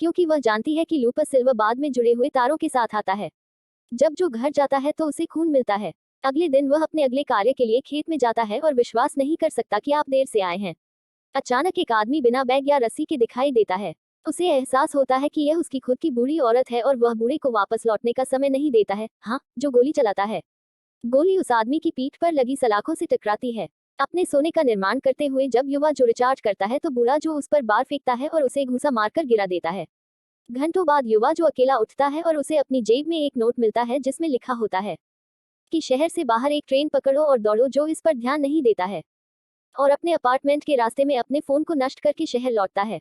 क्योंकि वह जानती है कि लूपस सिल्वर बाद में जुड़े हुए तारों के साथ आता है। जब जो घर जाता है तो उसे खून मिलता है। अगले दिन वह अपने अगले कार्य के लिए खेत में जाता है और विश्वास नहीं कर सकता कि आप देर से आए हैं। अचानक एक आदमी बिना बैग या रस्सी के दिखाई देता है। उसे एहसास होता है कि यह उसकी खुद की बूढ़ी औरत है और वह बूढ़े को वापस लौटने का समय नहीं देता है, हाँ, जो गोली चलाता है। गोली उस आदमी की पीठ पर लगी सलाखों से टकराती है। अपने सोने का निर्माण करते हुए जब युवा जो रिचार्ज करता है तो बूढ़ा जो उस पर बार फेंकता है और उसे घूंसा मारकर गिरा देता है। घंटों बाद युवा जो अकेला उठता है और उसे अपनी जेब में एक नोट मिलता है जिसमें लिखा होता है कि शहर से बाहर एक ट्रेन पकड़ो और दौड़ो। जो इस पर ध्यान नहीं देता है और अपने अपार्टमेंट के रास्ते में अपने फोन को नष्ट करके शहर लौटता है,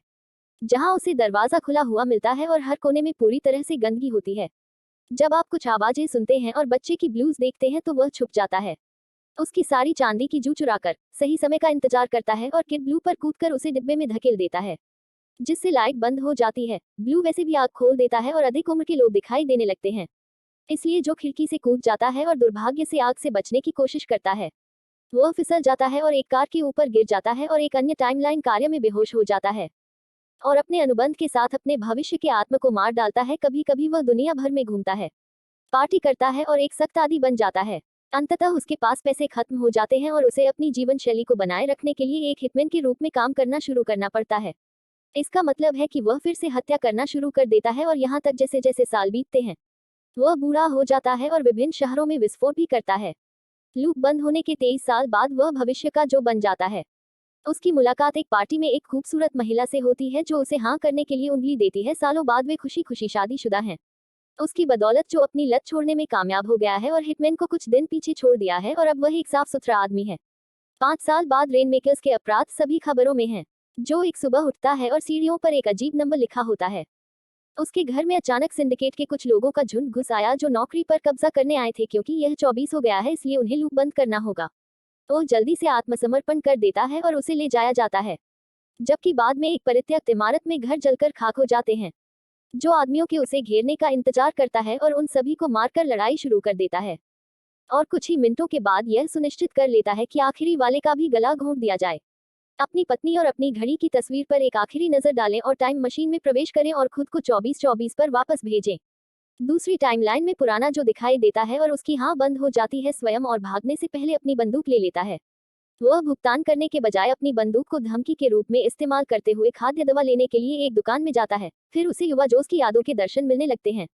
जहां उसे दरवाजा खुला हुआ मिलता है और हर कोने में पूरी तरह से गंदगी होती है। जब आप कुछ आवाजें सुनते हैं और बच्चे की ब्लूज देखते हैं तो वह छुप जाता है। उसकी सारी चांदी की जू चुराकर सही समय का इंतजार करता है और किड ब्लू पर कूदकर उसे डिब्बे में धकेल देता है, जिससे लाइट बंद हो जाती है। ब्लू वैसे भी आग खोल देता है और अधिक उम्र के लोग दिखाई देने लगते हैं, इसलिए जो खिड़की से कूद जाता है और दुर्भाग्य से आग से बचने की कोशिश करता है, वह फिसल जाता है और एक कार के ऊपर गिर जाता है और एक अन्य टाइमलाइन कार्य में बेहोश हो जाता है और अपने अनुबंध के साथ अपने भविष्य के आत्मा को मार डालता है। कभी कभी वह दुनिया भर में घूमता है, पार्टी करता है और एक सख्त आदी बन जाता है। अंततः उसके पास पैसे खत्म हो जाते हैं और उसे अपनी जीवन शैली को बनाए रखने के लिए एक हिटमैन के रूप में काम करना शुरू करना पड़ता है। इसका मतलब है कि वह फिर से हत्या करना शुरू कर देता है और यहाँ तक जैसे जैसे साल बीतते हैं वह बूढ़ा हो जाता है और विभिन्न शहरों में विस्फोट भी करता है। लूप बंद होने के 23 साल बाद वह भविष्य का जो बन जाता है। उसकी मुलाकात एक पार्टी में एक खूबसूरत महिला से होती है जो उसे हाँ करने के लिए उंगली देती है। सालों बाद वे खुशी खुशी शादीशुदा हैं। उसकी बदौलत जो अपनी लत छोड़ने में कामयाब हो गया है और हिटमैन को कुछ दिन पीछे छोड़ दिया है और अब वह एक साफ सुथरा आदमी है। 5 साल बाद रेनमेकर्स के अपराध सभी खबरों में हैं। जो एक सुबह उठता है और सीढ़ियों पर एक अजीब नंबर लिखा होता है। उसके घर में अचानक सिंडिकेट के कुछ लोगों का झुंड घुस आया जो नौकरी पर कब्जा करने आए थे। क्योंकि यह 24 हो गया है इसलिए उन्हें लूप बंद करना होगा। तो जल्दी से आत्मसमर्पण कर देता है और उसे ले जाया जाता है, जबकि बाद में एक परित्यक्त इमारत में घर जलकर खाक हो जाते हैं। जो आदमियों के उसे घेरने का इंतजार करता है और उन सभी को मारकर लड़ाई शुरू कर देता है और कुछ ही मिनटों के बाद यह सुनिश्चित कर लेता है कि आखिरी वाले का भी गला घोंट दिया जाए। अपनी पत्नी और अपनी घड़ी की तस्वीर पर एक आखिरी नजर डालें और टाइम मशीन में प्रवेश करें और खुद को 24-24 पर वापस भेजें। दूसरी टाइमलाइन में पुराना जो दिखाई देता है और उसकी हाँ बंद हो जाती है स्वयं और भागने से पहले अपनी बंदूक ले लेता है। वह भुगतान करने के बजाय अपनी बंदूक को धमकी के रूप में इस्तेमाल करते हुए खाद्य दवा लेने के लिए एक दुकान में जाता है। फिर उसे युवा जोश की यादों के दर्शन मिलने लगते हैं,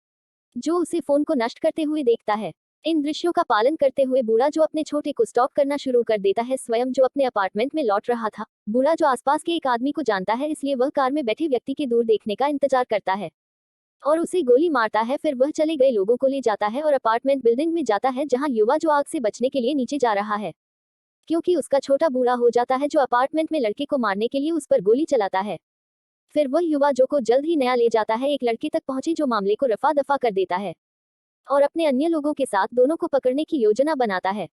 जो उसे फोन को नष्ट करते हुए देखता है। इन दृश्यों का पालन करते हुए बूढ़ा जो अपने छोटे को स्टॉक करना शुरू कर देता है, स्वयं जो अपने अपार्टमेंट में लौट रहा था। बूढ़ा जो आसपास के एक आदमी को जानता है इसलिए वह कार में बैठे व्यक्ति के दूर देखने का इंतजार करता है और उसे गोली मारता है। फिर वह चले गए लोगों को ले जाता है और अपार्टमेंट बिल्डिंग में जाता है जहां युवा जो आग से बचने के लिए नीचे जा रहा है, क्योंकि उसका छोटा बूढ़ा हो जाता है जो अपार्टमेंट में लड़के को मारने के लिए उस पर गोली चलाता है। फिर वह युवा जो को जल्द ही नया ले जाता है एक लड़के तक पहुंचे जो मामले को रफा दफा कर देता है और अपने अन्य लोगों के साथ दोनों को पकड़ने की योजना बनाता है।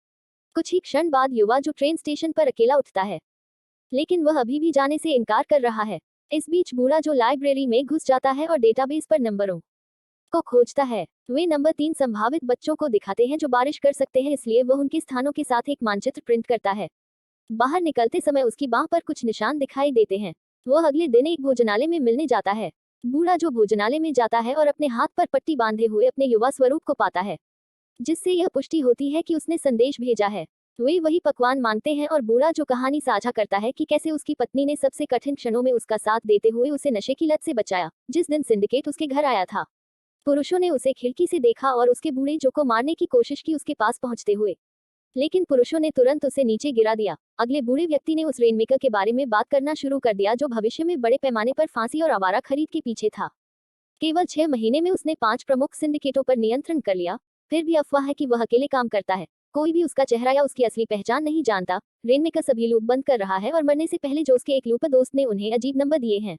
कुछ ही क्षण बाद युवा जो ट्रेन स्टेशन पर अकेला उठता है, लेकिन वह अभी भी जाने से इनकार कर रहा है। इस बीच बूढ़ा जो लाइब्रेरी में घुस जाता है और डेटाबेस पर नंबरों को खोजता है। वे नंबर 3 संभावित बच्चों को दिखाते हैं जो बारिश कर सकते हैं, इसलिए वह उनके स्थानों के साथ एक मानचित्र प्रिंट करता है। बाहर निकलते समय उसकी बांह पर कुछ निशान दिखाई देते हैं। वह अगले दिन एक भोजनालय में मिलने जाता है। बूढ़ा जो भोजनालय में जाता है और अपने हाथ पर पट्टी बांधे हुए अपने युवा स्वरूप को पाता है, जिससे यह पुष्टि होती है कि उसने संदेश भेजा है। वे वही पकवान मांगते हैं और बूढ़ा जो कहानी साझा करता है कि कैसे उसकी पत्नी ने सबसे कठिन क्षणों में उसका साथ देते हुए उसे नशे की लत से बचाया। जिस दिन सिंडिकेट उसके घर आया था, पुरुषों ने उसे खिड़की से देखा और उसके बूढ़े जो को मारने की कोशिश की उसके पास पहुंचते हुए, लेकिन पुरुषों ने तुरंत उसे नीचे गिरा दिया। अगले बूढ़े व्यक्ति ने उस रेनमेकर के बारे में बात करना शुरू कर दिया जो भविष्य में बड़े पैमाने पर फांसी और आवारा खरीद के पीछे था। केवल 6 महीने में उसने 5 प्रमुख सिंडिकेटों पर नियंत्रण कर लिया। फिर भी अफवाह है कि वह अकेले काम करता है, कोई भी उसका चेहरा या उसकी असली पहचान नहीं जानता। रेनमेकर सभी लूप बंद कर रहा है और मरने से पहले जो उसके एक लूपर दोस्त ने उन्हें अजीब नंबर दिए हैं।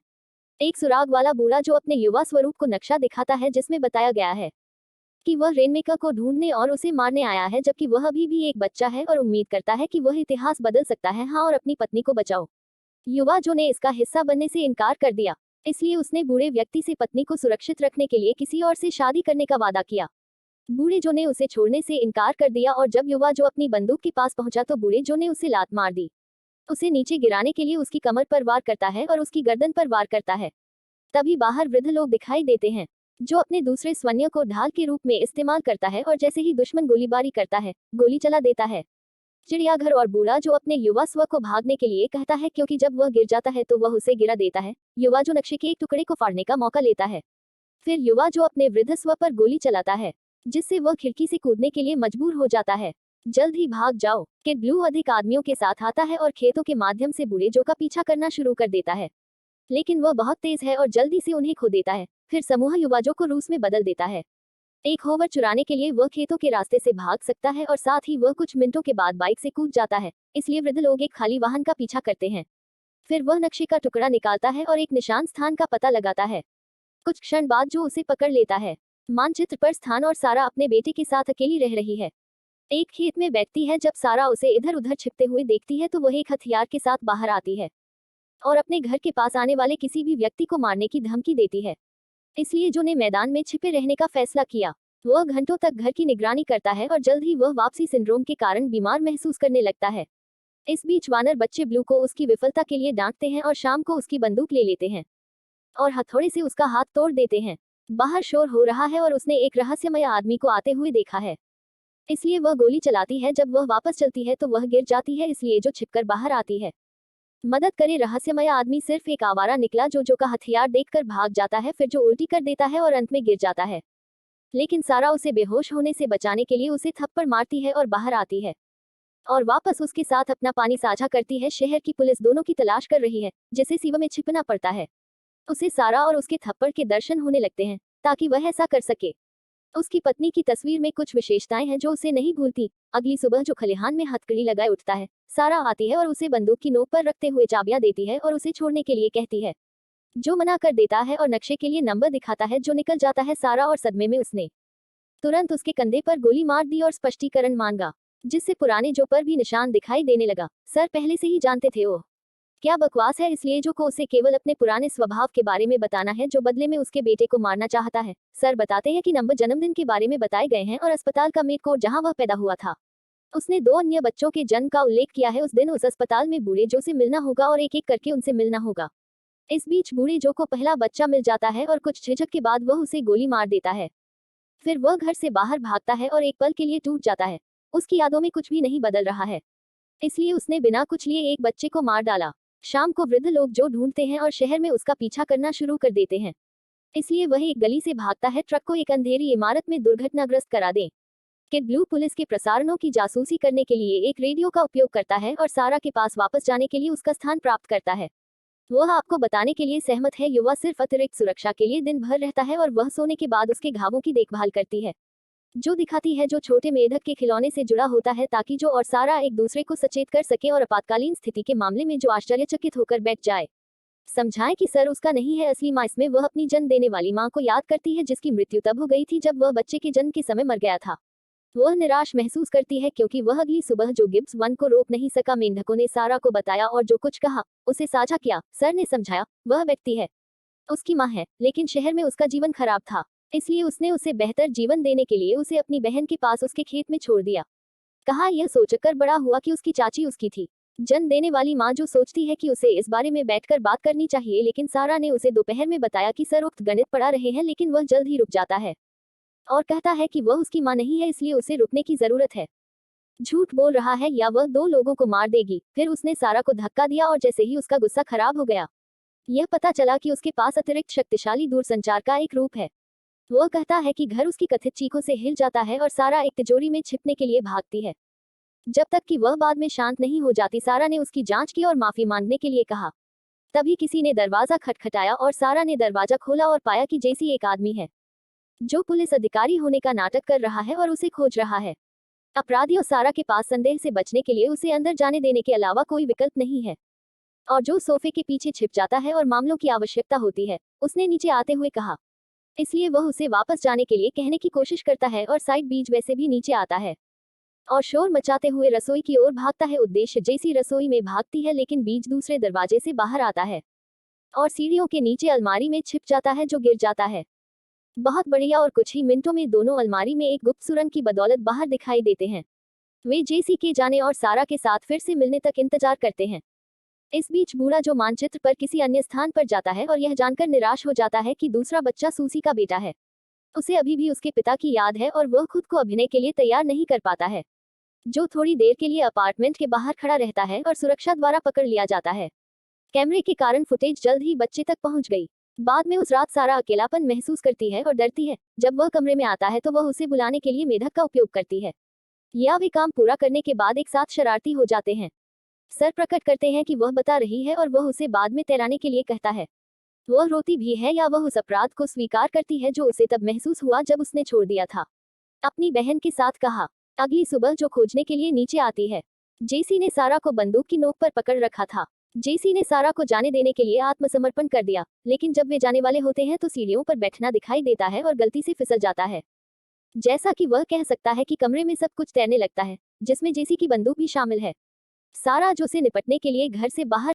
एक सुराग वाला बूढ़ा जो अपने युवा स्वरूप को नक्शा दिखाता है जिसमें बताया गया है कि वह रेनमेकर को ढूंढने और उसे मारने आया है, जबकि वह अभी भी एक बच्चा है और उम्मीद करता है कि वह इतिहास बदल सकता है। हाँ, और अपनी पत्नी को बचाओ। युवा जो ने इसका हिस्सा बनने से इनकार कर दिया, इसलिए उसने बूढ़े व्यक्ति से पत्नी को सुरक्षित रखने के लिए किसी और से शादी करने का वादा किया। बूढ़े जो ने उसे छोड़ने से इनकार कर दिया और जब युवा जो अपनी बंदूक के पास पहुंचा तो बूढ़े जो ने उसे लात मार दी। उसे नीचे गिराने के लिए उसकी कमर पर वार करता है और उसकी गर्दन पर वार करता है। तभी बाहर वृद्ध लोग दिखाई देते हैं, जो अपने दूसरे स्वन्य को ढाल के रूप में इस्तेमाल करता है और जैसे ही दुश्मन गोलीबारी करता है, गोली चला देता है। चिड़ियाघर और बूढ़ा जो अपने युवा स्व को भागने के लिए कहता है, क्योंकि जब वह गिर जाता है तो वह उसे गिरा देता है। युवा जो नक्शे के एक टुकड़े को फाड़ने का मौका लेता है। फिर युवा जो अपने वृद्ध स्व पर गोली चलाता है, जिससे वह खिड़की से कूदने के लिए मजबूर हो जाता है। जल्द ही भाग जाओ। किड ब्लू अधिक आदमियों के साथ आता है और खेतों के माध्यम से बूढ़े जो का पीछा करना शुरू कर देता है, लेकिन वह बहुत तेज है और जल्दी से उन्हें खो देता है। फिर समूह युवा जो को रूस में बदल देता है। एक होवर चुराने के लिए वह खेतों के रास्ते से भाग सकता है और साथ ही वह कुछ मिनटों के बाद बाइक से कूद जाता है, इसलिए वृद्ध लोग एक खाली वाहन का पीछा करते हैं। फिर वह नक्शे का टुकड़ा निकालता है और एक निशान स्थान का पता लगाता है। कुछ क्षण बाद जो उसे पकड़ लेता है। मानचित्र पर स्थान और सारा अपने बेटे के साथ अकेली रह रही है। एक खेत में बैठती है। जब सारा उसे इधर उधर छिपते हुए देखती है तो वह एक हथियार के साथ बाहर आती है और अपने घर के पास आने वाले किसी भी व्यक्ति को मारने की धमकी देती है। इसलिए जो ने मैदान में छिपे रहने का फैसला किया। वह घंटों तक घर की निगरानी करता है और जल्द ही वह वापसी सिंड्रोम के कारण बीमार महसूस करने लगता है। इस बीच वानर बच्चे ब्लू को उसकी विफलता के लिए डांटते हैं और शाम को उसकी बंदूक ले लेते हैं और हथौड़े से उसका हाथ तोड़ देते हैं। बाहर शोर हो रहा है और उसने एक रहस्यमय आदमी को आते हुए देखा है, इसलिए वह गोली चलाती है। जब वह वापस चलती है तो वह गिर जाती है, इसलिए जो छिपकर बाहर आती है। मदद करे। रहस्यमय आदमी सिर्फ एक आवारा निकला जो का हथियार देखकर भाग जाता है, फिर जो उल्टी कर देता है और अंत में गिर जाता है। लेकिन सारा उसे बेहोश होने से बचाने के लिए उसे थप्पड़ मारती है और बाहर आती है और वापस उसके साथ अपना पानी साझा करती है। शहर की पुलिस दोनों की तलाश कर रही है, जिसे सिवा में छिपना पड़ता है। उसे सारा और उसके थप्पड़ के दर्शन होने लगते हैं ताकि वह ऐसा कर सके। उसकी पत्नी की तस्वीर में कुछ विशेषताएं हैं जो उसे नहीं भूलती। अगली सुबह जो खलिहान में हथकड़ी लगाए उठता है, सारा आती है और उसे बंदूक की नोक पर रखते हुए चाबियां देती है और उसे छोड़ने के लिए कहती है, जो मना कर देता है और नक्शे के लिए नंबर दिखाता है जो निकल जाता है। सारा और सदमे में उसने तुरंत उसके कंधे पर गोली मार दी और स्पष्टीकरण मांगा, जिससे पुराने जो पर भी निशान दिखाई देने लगा। सर पहले से ही जानते थे वो क्या बकवास है, इसलिए जो को उसे केवल अपने पुराने स्वभाव के बारे में बताना है जो बदले में उसके बेटे को मारना चाहता है। सर बताते हैं कि नंबर जन्मदिन के बारे में बताए गए हैं और अस्पताल का मेड कोड जहां वह पैदा हुआ था। उसने 2 अन्य बच्चों के जन्म का उल्लेख किया है। उस दिन उस अस्पताल में बूढ़े जो से मिलना होगा और एक एक करके उनसे मिलना होगा। इस बीच बूढ़े जो को पहला बच्चा मिल जाता है और कुछ झिझक के बाद वह उसे गोली मार देता है। फिर वह घर से बाहर भागता है और एक पल के लिए टूट जाता है। उसकी यादों में कुछ भी नहीं बदल रहा है, इसलिए उसने बिना कुछ लिए एक बच्चे को मार डाला। शाम को वृद्ध लोग जो ढूंढते हैं और शहर में उसका पीछा करना शुरू कर देते हैं, इसलिए वह एक गली से भागता है ट्रक को एक अंधेरी इमारत में दुर्घटनाग्रस्त करा दे। किड ब्लू पुलिस के प्रसारणों की जासूसी करने के लिए एक रेडियो का उपयोग करता है और सारा के पास वापस जाने के लिए उसका स्थान प्राप्त करता है। वह आपको बताने के लिए सहमत है। युवा सिर्फ अतिरिक्त सुरक्षा के लिए दिन भर रहता है और वह सोने के बाद उसके घावों की देखभाल करती है, जो दिखाती है जो छोटे मेढक के खिलौने से जुड़ा होता है, ताकि जो और सारा एक दूसरे को सचेत कर सके और आपातकालीन स्थिति के मामले में जो आश्चर्यचकित होकर बैठ जाए। समझाएं कि सर उसका नहीं है असली माँ। इसमें वह अपनी जन्म देने वाली माँ को याद करती है, जिसकी मृत्यु तब हो गई थी जब वह बच्चे के जन्म के समय मर गया था। वह निराश महसूस करती है क्योंकि वह अगली सुबह जो गिब्स 1 को रोक नहीं सका। मेंढकों ने सारा को बताया और जो कुछ कहा उसे साझा किया। सर ने समझाया, वह व्यक्ति है, उसकी माँ है, लेकिन शहर में उसका जीवन खराब था, इसलिए उसने उसे बेहतर जीवन देने के लिए उसे अपनी बहन के पास उसके खेत में छोड़ दिया। कहा यह सोचकर बड़ा हुआ कि उसकी चाची उसकी थी। जन्म देने वाली माँ जो सोचती है कि उसे इस बारे में बैठकर बात करनी चाहिए, लेकिन सारा ने उसे दोपहर में बताया कि सर उक्त गणित पढ़ा रहे हैं, लेकिन वह जल्द ही रुक जाता है और कहता है कि वह उसकी माँ नहीं है, इसलिए उसे रुकने की जरूरत है। झूठ बोल रहा है या वह 2 लोगों को मार देगी। फिर उसने सारा को धक्का दिया और जैसे ही उसका गुस्सा खराब हो गया, यह पता चला कि उसके पास अतिरिक्त शक्तिशाली दूरसंचार का एक रूप है। वह कहता है कि घर उसकी कथित चीखों से हिल जाता है और सारा एक तिजोरी में छिपने के लिए भागती है, जब तक कि वह बाद में शांत नहीं हो जाती। सारा ने उसकी जांच की और माफी मांगने के लिए कहा। तभी किसी ने दरवाजा खटखटाया और सारा ने दरवाजा खोला और पाया कि जैसी एक आदमी है जो पुलिस अधिकारी होने का नाटक कर रहा है और उसे खोज रहा है। अपराधी और सारा के पास संदेह से बचने के लिए उसे अंदर जाने देने के अलावा कोई विकल्प नहीं है और जो सोफे के पीछे छिप जाता है और मामलों की आवश्यकता होती है, उसने नीचे आते हुए कहा। इसलिए वह उसे वापस जाने के लिए कहने की कोशिश करता है और साइड बीच वैसे भी नीचे आता है और शोर मचाते हुए रसोई की ओर भागता है। उद्देश्य जैसी रसोई में भागती है, लेकिन बीच दूसरे दरवाजे से बाहर आता है और सीढ़ियों के नीचे अलमारी में छिप जाता है जो गिर जाता है। बहुत बढ़िया। और कुछ ही मिनटों में दोनों अलमारी में एक गुप्त सुरंग की बदौलत बाहर दिखाई देते हैं। वे जेसी के जाने और सारा के साथ फिर से मिलने तक इंतजार करते हैं। इस बीच बूढ़ा जो मानचित्र पर किसी अन्य स्थान पर जाता है और यह जानकर निराश हो जाता है कि दूसरा बच्चा सूसी का बेटा है। उसे अभी भी उसके पिता की याद है और वह खुद को अभिनय के लिए तैयार नहीं कर पाता है। जो थोड़ी देर के लिए अपार्टमेंट के बाहर खड़ा रहता है और सुरक्षा द्वारा पकड़ लिया जाता है। कैमरे के कारण फुटेज जल्द ही बच्चे तक पहुंच गई। बाद में उस रात सारा अकेलापन महसूस करती है और डरती है। जब वह कमरे में आता है तो वह उसे बुलाने के लिए मेढक का उपयोग करती है। या वे काम पूरा करने के बाद एक साथ शरारती हो जाते हैं। सर प्रकट करते हैं कि वह बता रही है और वह उसे बाद में तैराने के लिए कहता है। वह रोती भी है या वह उस अपराध को स्वीकार करती है जो उसे तब महसूस हुआ जब उसने छोड़ दिया था। अपनी बहन के साथ कहा। अगली सुबह जो खोजने के लिए नीचे आती है। जेसी ने सारा को बंदूक की नोक पर पकड़ रखा था। जेसी ने सारा को जाने देने के लिए आत्मसमर्पण कर दिया, लेकिन जब वे जाने वाले होते हैं तो सीढ़ियों पर बैठना दिखाई देता है और गलती से फिसल जाता है। जैसा कि वह कह सकता है कि कमरे में सब कुछ तैरने लगता है, जिसमें जेसी की बंदूक भी शामिल है। सारा जो से निपटने के लिए घर से बाहर